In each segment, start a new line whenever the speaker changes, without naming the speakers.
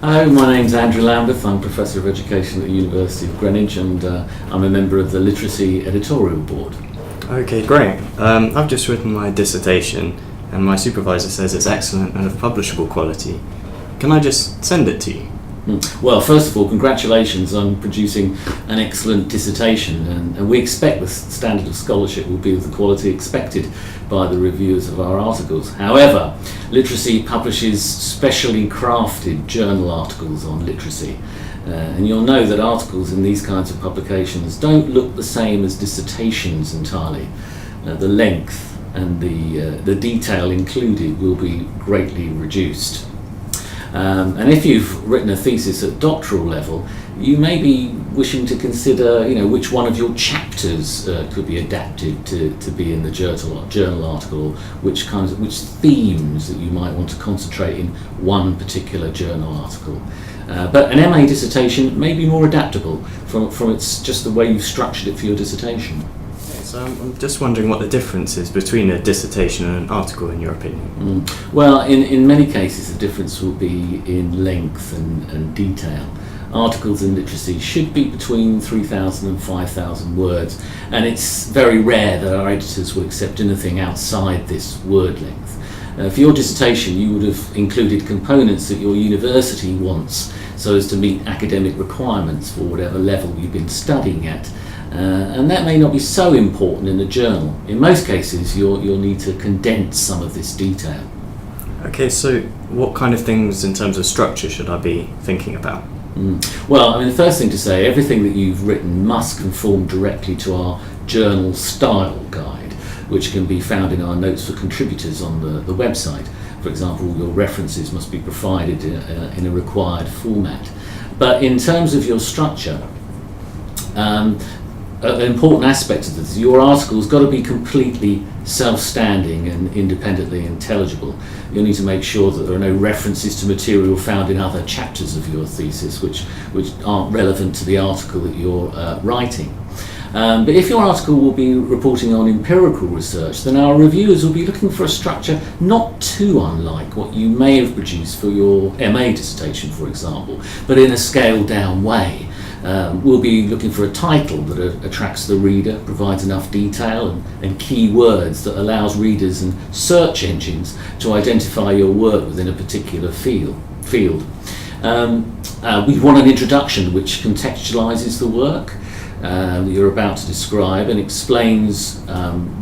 Hello, my name's Andrew Lambeth. I'm Professor of Education at the University of Greenwich, and I'm a member of the Literacy Editorial Board.
Okay, great. I've just written my dissertation, and my supervisor says it's excellent and of publishable quality. Can I just send it to you?
Well, first of all, congratulations on producing an excellent dissertation, and we expect the standard of scholarship will be of the quality expected by the reviewers of our articles. However, Literacy publishes specially crafted journal articles on literacy, and you'll know that articles in these kinds of publications don't look the same as dissertations entirely. The length and the detail included will be greatly reduced. And if you've written a thesis at doctoral level, you may be wishing to consider, which one of your chapters could be adapted to be in the journal article, or which themes that you might want to concentrate in one particular journal article. But an MA dissertation may be more adaptable from it's just the way you've structured it for your dissertation.
So I'm just wondering what the difference is between a dissertation and an article, in your opinion.
Well, in many cases the difference will be in length and detail. Articles in literacy should be between 3,000 and 5,000 words, and it's very rare that our editors will accept anything outside this word length. For your dissertation, you would have included components that your university wants so as to meet academic requirements for whatever level you've been studying at. And that may not be so important in a journal. In most cases, you'll need to condense some of this detail.
Okay, so what kind of things in terms of structure should I be thinking about?
Well, the first thing to say, everything that you've written must conform directly to our journal style guide, which can be found in our notes for contributors on the website. For example, your references must be provided in a required format. But in terms of your structure, an important aspect of this, your article's got to be completely self-standing and independently intelligible. You'll need to make sure that there are no references to material found in other chapters of your thesis which aren't relevant to the article that you're writing. But if your article will be reporting on empirical research, then our reviewers will be looking for a structure not too unlike what you may have produced for your MA dissertation, for example, but in a scaled-down way. We'll be looking for a title that attracts the reader, provides enough detail and key words that allows readers and search engines to identify your work within a particular field. We want an introduction which contextualizes the work that you're about to describe and explains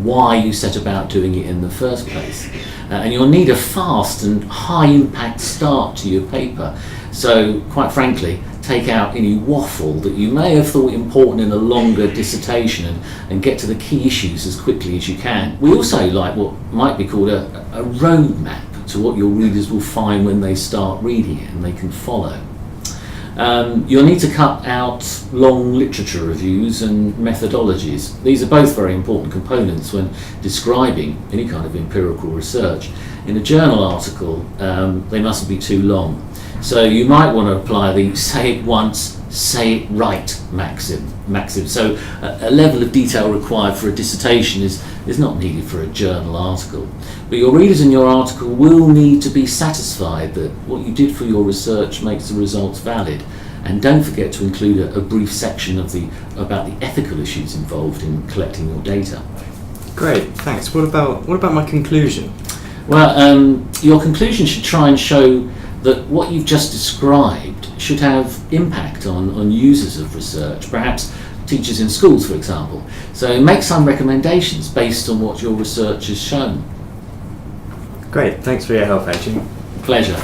why you set about doing it in the first place. And you'll need a fast and high impact start to your paper. So, quite frankly, take out any waffle that you may have thought important in a longer dissertation and get to the key issues as quickly as you can. We also like what might be called a roadmap to what your readers will find when they start reading it and they can follow. You'll need to cut out long literature reviews and methodologies. These are both very important components when describing any kind of empirical research. In a journal article, they mustn't be too long. So you might want to apply the say it once, say it right maxim. So a level of detail required for a dissertation is not needed for a journal article. But your readers in your article will need to be satisfied that what you did for your research makes the results valid. And don't forget to include a brief section about the ethical issues involved in collecting your data.
Great, thanks. What about my conclusion?
Well, your conclusion should try and show that what you've just described should have impact on users of research, perhaps teachers in schools, for example. So make some recommendations based on what your research has shown.
Great, thanks for your help, Andrew.
Pleasure.